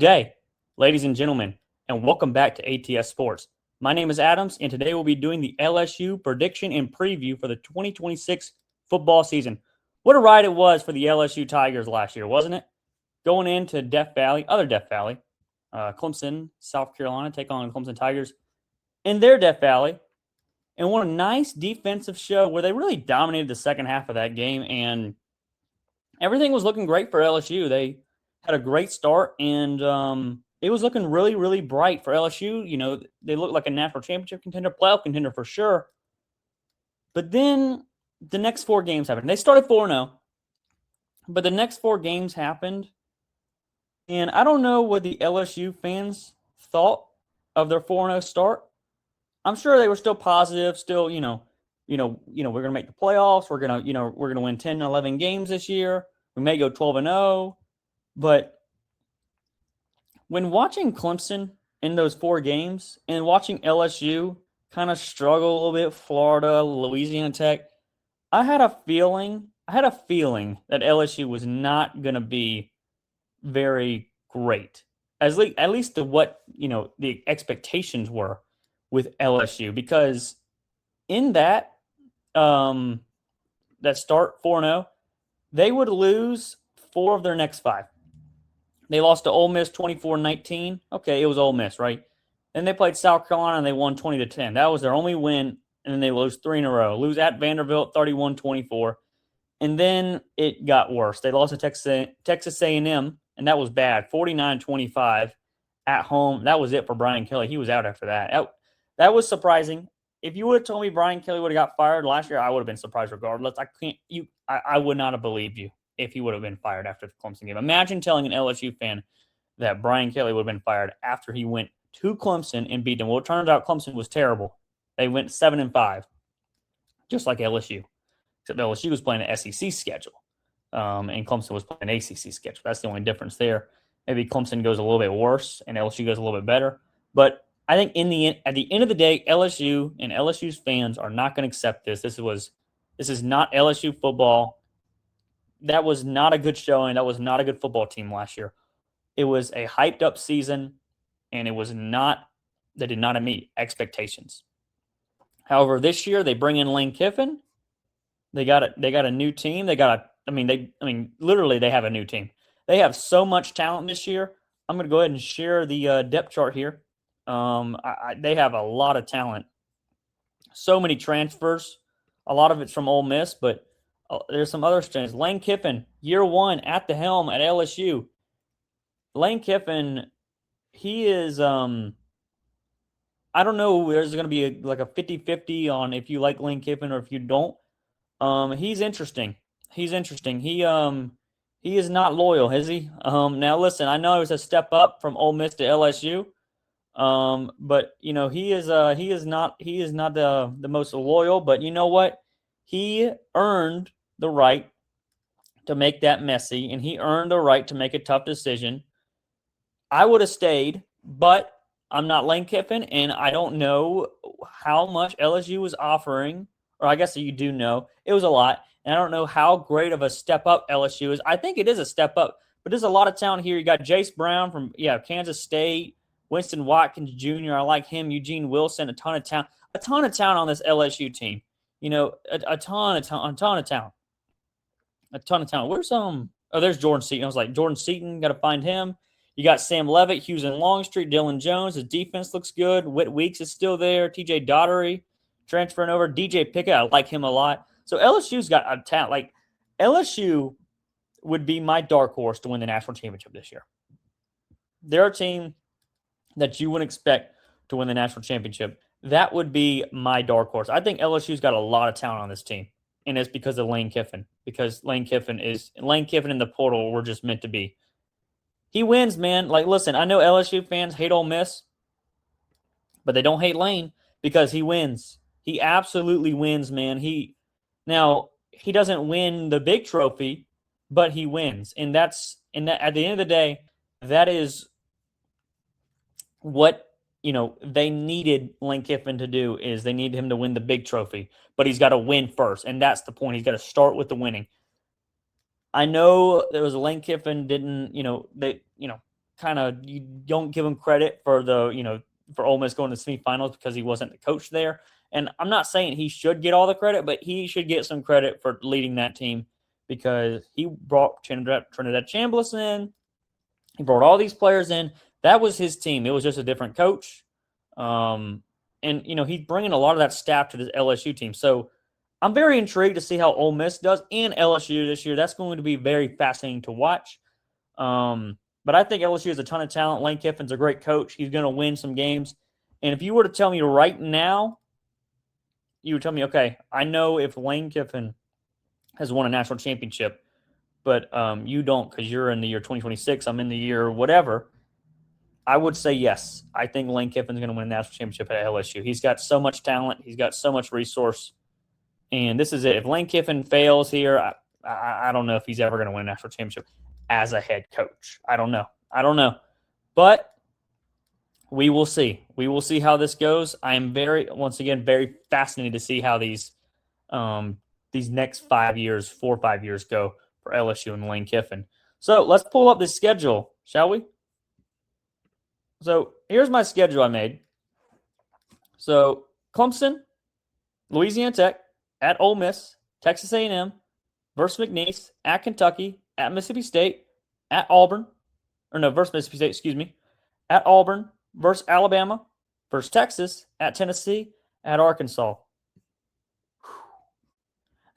day, ladies and gentlemen, and welcome back to ATS Sports. My name is Adams, and today we'll be doing the LSU prediction and preview for the 2026 football season. What a ride it was for the LSU Tigers last year, wasn't it? Going into Death Valley, Clemson, South Carolina, take on Clemson Tigers in their Death Valley, and what a nice defensive show where they really dominated the second half of that game, and everything was looking great for LSU. They had a great start, and it was looking really, really bright for LSU. You know, they looked like a national championship contender, playoff contender for sure. But then the next four games happened. They started 4-0, but the next four games happened, and I don't know what the LSU fans thought of their 4-0 start. I'm sure they were still positive, still, we're going to make the playoffs. We're going to win 10, 11 games this year. We may go 12-0. But when watching Clemson in those four games and watching LSU kind of struggle a little bit, Florida, Louisiana Tech, I had a feeling that LSU was not going to be very great. At least to what, the expectations were with LSU, because in that start 4-0, they would lose four of their next five. They lost to Ole Miss 24-19. Okay, it was Ole Miss, right? Then they played South Carolina and they won 20-10. That was their only win, and then they lose three in a row. Lose at Vanderbilt 31-24. And then it got worse. They lost to Texas A&M, and that was bad, 49-25 at home. That was it for Brian Kelly. He was out after that. That was surprising. If you would have told me Brian Kelly would have got fired last year, I would have been surprised regardless. I would not have believed you if he would have been fired after the Clemson game. Imagine telling an LSU fan that Brian Kelly would have been fired after he went to Clemson and beat them. Well, it turns out Clemson was terrible. They went 7-5, just like LSU. Except LSU was playing an SEC schedule, and Clemson was playing an ACC schedule. That's the only difference there. Maybe Clemson goes a little bit worse and LSU goes a little bit better. But I think at the end of the day, LSU and LSU's fans are not going to accept this. This is not LSU football. That was not a good showing. That was not a good football team last year. It was a hyped up season, and they did not meet expectations. However, this year they bring in Lane Kiffin. They got a new team. Literally they have a new team. They have so much talent this year. I'm going to go ahead and share the depth chart here. They have a lot of talent. So many transfers. A lot of it's from Ole Miss, but there's some other strengths. Lane Kiffin, year one at the helm at LSU. Lane Kiffin, he is, I don't know, there's going to be a 50-50 on if you like Lane Kiffin or if you don't. He's interesting. He is not loyal, is he? Now listen, I know it was a step up from Ole Miss to LSU. But he is not the most loyal, but you know what? He earned the right to make that messy, and he earned the right to make a tough decision. I would have stayed, but I'm not Lane Kiffin, and I don't know how much LSU was offering, or I guess you do know. It was a lot, and I don't know how great of a step up LSU is. I think it is a step up, but there's a lot of talent here. You got Jace Brown from Kansas State, Winston Watkins Jr., I like him, Eugene Wilson, a ton of talent on this LSU team. A ton of talent. Where's there's Jordan Seaton. I was like, Jordan Seaton, got to find him. You got Sam Levitt, Hughes and Longstreet, Dylan Jones. His defense looks good. Whit Weeks is still there. TJ Daughtery transferring over. DJ Pickett, I like him a lot. So LSU's got a talent. Like, LSU would be my dark horse to win the national championship this year. They're a team that you wouldn't expect to win the national championship. That would be my dark horse. I think LSU's got a lot of talent on this team, and it's because of Lane Kiffin. Because Lane Kiffin in the portal were just meant to be. He wins, man. Like, listen, I know LSU fans hate Ole Miss, but they don't hate Lane because he wins. He absolutely wins, man. He doesn't win the big trophy, but he wins, and at the end of the day, that is what they needed Lane Kiffin to do. Is they needed him to win the big trophy, but he's got to win first, and that's the point. He's got to start with the winning. I know there was a Lane Kiffin didn't, you don't give him credit for for Ole Miss going to the semifinals because he wasn't the coach there. And I'm not saying he should get all the credit, but he should get some credit for leading that team because he brought Trinidad Chambliss in. He brought all these players in. That was his team. It was just a different coach. And he's bringing a lot of that staff to the LSU team. So I'm very intrigued to see how Ole Miss does and LSU this year. That's going to be very fascinating to watch. But I think LSU has a ton of talent. Lane Kiffin's a great coach. He's going to win some games. And if you were to tell me right now, you would tell me, okay, I know if Lane Kiffin has won a national championship, but you don't because you're in the year 2026. I'm in the year whatever. I would say yes. I think Lane Kiffin's going to win a national championship at LSU. He's got so much talent. He's got so much resource. And this is it. If Lane Kiffin fails here, I don't know if he's ever going to win a national championship as a head coach. I don't know. But we will see. We will see how this goes. I am once again, very fascinated to see how these next 5 years, 4 or 5 years go for LSU and Lane Kiffin. So let's pull up the schedule, shall we? So here's my schedule I made. So Clemson, Louisiana Tech, at Ole Miss, Texas A&M, versus McNeese, at Kentucky, at Mississippi State, at Auburn, versus Mississippi State, excuse me, at Auburn, versus Alabama, versus Texas, at Tennessee, at Arkansas.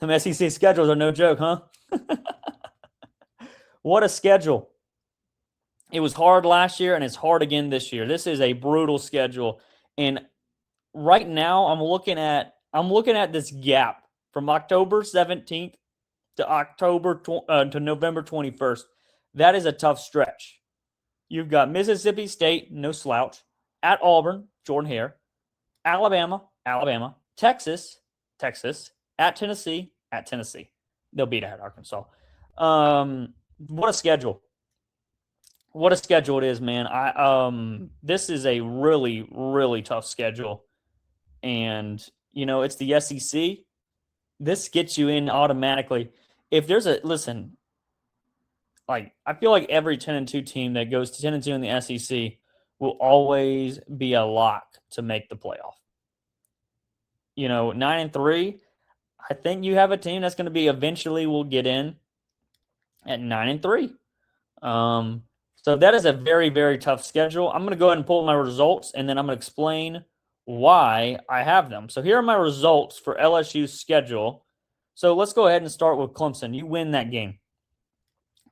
Them SEC schedules are no joke, huh? What a schedule. It was hard last year, and it's hard again this year. This is a brutal schedule. And right now, I'm looking at this gap from October 17th to November 21st. That is a tough stretch. You've got Mississippi State, no slouch, at Auburn, Jordan Hare, Alabama, Texas, at Tennessee, They'll beat at Arkansas. What a schedule. What a schedule it is, man. This is a really, really tough schedule. And, it's the SEC. This gets you in automatically. If there's I feel like every 10-2 team that goes to 10-2 in the SEC will always be a lock to make the playoff. 9-3, I think you have a team that's going to be eventually will get in at 9-3. So that is a very, very tough schedule. I'm going to go ahead and pull my results, and then I'm going to explain why I have them. So here are my results for LSU's schedule. So let's go ahead and start with Clemson. You win that game.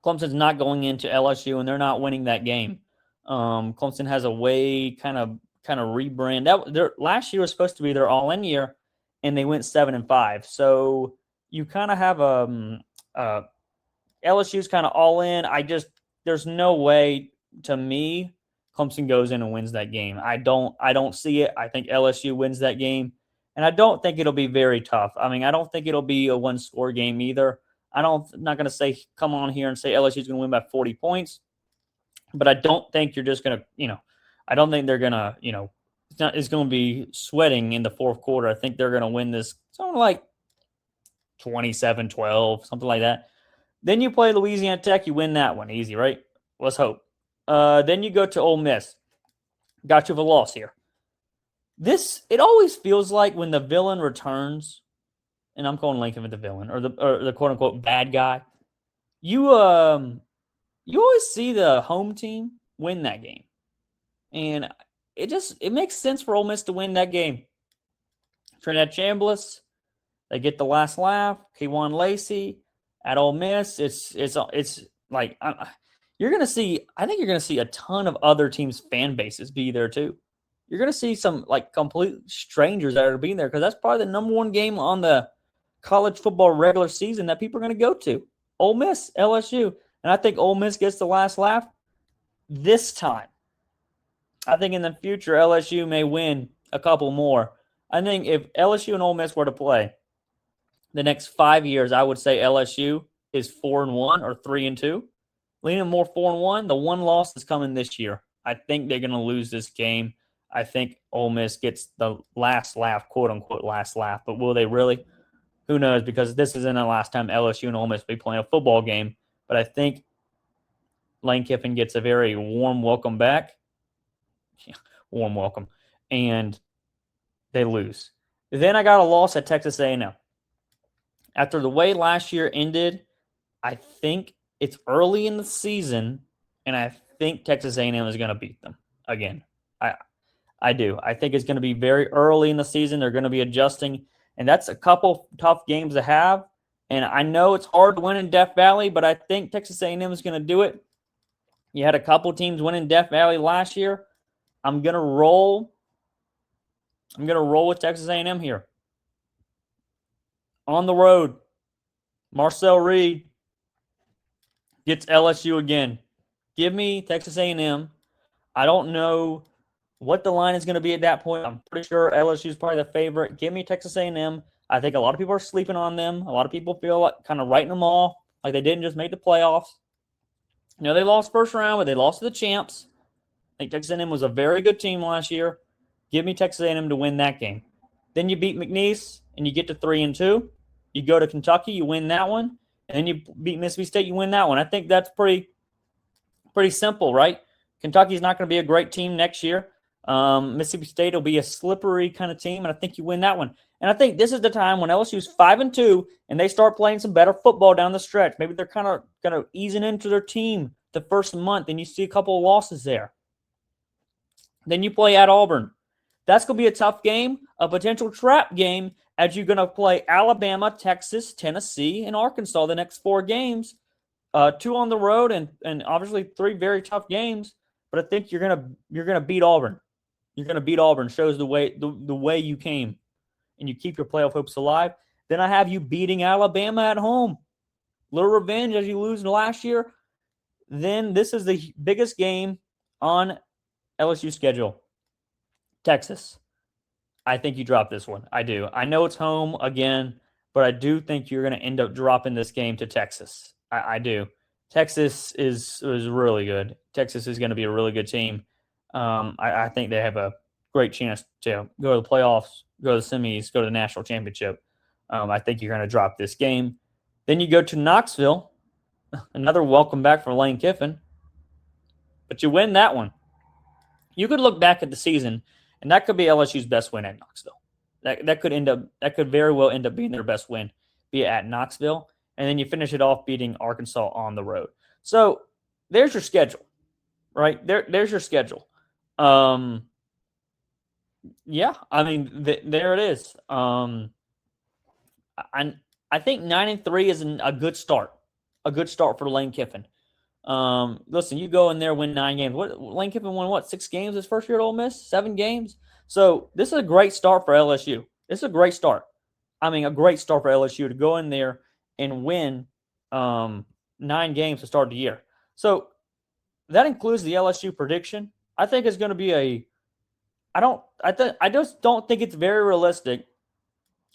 Clemson's not going into LSU, and they're not winning that game. Clemson has a way kind of rebrand. Last year was supposed to be their all-in year, and they went 7-5. So you kind of have LSU's kind of all in. There's no way, to me, Clemson goes in and wins that game. I don't see it. I think LSU wins that game. And I don't think it'll be very tough. I mean, I don't think it'll be a one-score game either. I'm not going to say, come on here and say LSU's going to win by 40 points. But I don't think you're just going to, I don't think they're going to, it's going to be sweating in the fourth quarter. I think they're going to win this something like 27-12, something like that. Then you play Louisiana Tech. You win that one. Easy, right? Let's hope. Then you go to Ole Miss. Got you with a loss here. It always feels like when the villain returns, and I'm calling Lincoln the villain, or the quote-unquote bad guy, you always see the home team win that game. And it makes sense for Ole Miss to win that game. Trinidad Chambliss, they get the last laugh. K'Wan Lacey at Ole Miss, it's like you're going to see. I think you're going to see a ton of other teams' fan bases be there too. You're going to see some complete strangers that are being there because that's probably the number one game on the college football regular season that people are going to go to. Ole Miss, LSU, and I think Ole Miss gets the last laugh this time. I think in the future LSU may win a couple more. I think if LSU and Ole Miss were to play the next 5 years, I would say LSU is 4-1 or 3-2. Leaning more 4-1. The one loss is coming this year. I think they're going to lose this game. I think Ole Miss gets the last laugh, quote unquote last laugh. But will they really? Who knows? Because this isn't the last time LSU and Ole Miss will be playing a football game. But I think Lane Kiffin gets a very warm welcome back. Yeah, warm welcome. And they lose. Then I got a loss at Texas A&M. After the way last year ended, I think it's early in the season, and I think Texas A&M is going to beat them again. I do. I think it's going to be very early in the season. They're going to be adjusting, and that's a couple tough games to have. And I know it's hard to win in Death Valley, but I think Texas A&M is going to do it. You had a couple teams win in Death Valley last year. I'm going to roll with Texas A&M here. On the road, Marcel Reed gets LSU again. Give me Texas A&M. I don't know what the line is going to be at that point. I'm pretty sure LSU is probably the favorite. Give me Texas A&M. I think a lot of people are sleeping on them. A lot of people feel like kind of writing them off, like they didn't just make the playoffs. You know, they lost first round, but they lost to the champs. I think Texas A&M was a very good team last year. Give me Texas A&M to win that game. Then you beat McNeese, and you get to 3-2. You go to Kentucky, you win that one, and then you beat Mississippi State, you win that one. I think that's pretty simple, right? Kentucky's not going to be a great team next year. Mississippi State will be a slippery kind of team, and I think you win that one. And I think this is the time when LSU's 5-2 and they start playing some better football down the stretch. Maybe they're kind of easing into their team the first month, and you see a couple of losses there. Then you play at Auburn. That's going to be a tough game, a potential trap game, as you're going to play Alabama, Texas, Tennessee, and Arkansas the next 4 games. 2 on the road and obviously 3 very tough games. But I think you're gonna beat Auburn. You're gonna beat Auburn. Shows the way you came, and you keep your playoff hopes alive. Then I have you beating Alabama at home. Little revenge as you lose last year. Then this is the biggest game on LSU schedule. Texas. I think you drop this one. I do. I know it's home again, but I do think you're going to end up dropping this game to Texas. I do. Texas is really good. Texas is going to be a really good team. I think they have a great chance to go to the playoffs, go to the semis, go to the national championship. I think you're going to drop this game. Then you go to Knoxville. Another welcome back for Lane Kiffin. But you win that one. You could look back at the season, and that could be LSU's best win at Knoxville. That could very well end up being their best win, be it at Knoxville. And then you finish it off beating Arkansas on the road. So there's your schedule, right? There's your schedule. Yeah, I mean, there it is. I think 9-3 is a good start. A good start for Lane Kiffin. Listen, you go in there, win 9 games. Lane Kiffin won 6 games his first year at Ole Miss? 7 games? So this is a great start for LSU. This is a great start. I mean, a great start for LSU to go in there and win 9 games to start the year. So that includes the LSU prediction. I think it's going to be I just don't think it's very realistic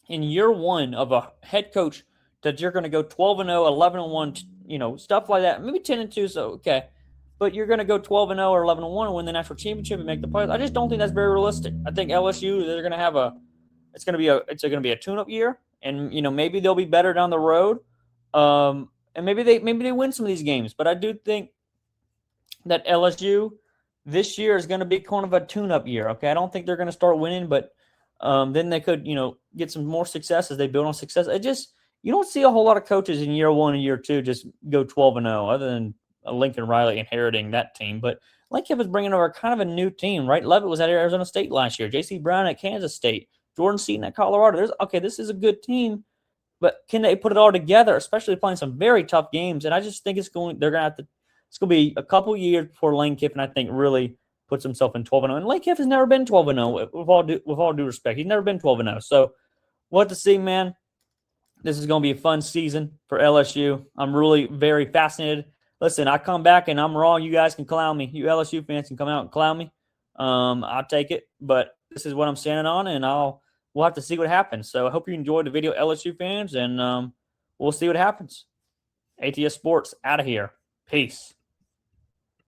in year one of a head coach that you're going to go 12-0, 11-1, stuff like that. Maybe 10-2, so okay. But you're going to go 12-0 or 11-1 and win the national championship and make the playoffs. I just don't think that's very realistic. I think LSU, they're going to have it's going to be a tune-up year, and maybe they'll be better down the road. And maybe they win some of these games, but I do think that LSU this year is going to be kind of a tune-up year. Okay, I don't think they're going to start winning, but then they could get some more success as they build on success. You don't see a whole lot of coaches in year 1 and year 2 just go 12-0, other than Lincoln Riley inheriting that team. But Lane Kiffin's bringing over kind of a new team, right? Levitt was at Arizona State last year. J.C. Brown at Kansas State. Jordan Seaton at Colorado. This is a good team, but can they put it all together, especially playing some very tough games? And I just think it's going to be a couple years before Lane Kiffin, I think, really puts himself in 12-0. And Lane Kiffin's never been 12-0, with all due respect. He's never been 12-0. So we'll have to see, man. This is going to be a fun season for LSU. I'm really very fascinated. Listen, I come back and I'm wrong. You guys can clown me. You LSU fans can come out and clown me. I'll take it. But this is what I'm standing on, and we'll have to see what happens. So I hope you enjoyed the video, LSU fans, and we'll see what happens. ATS Sports out of here. Peace.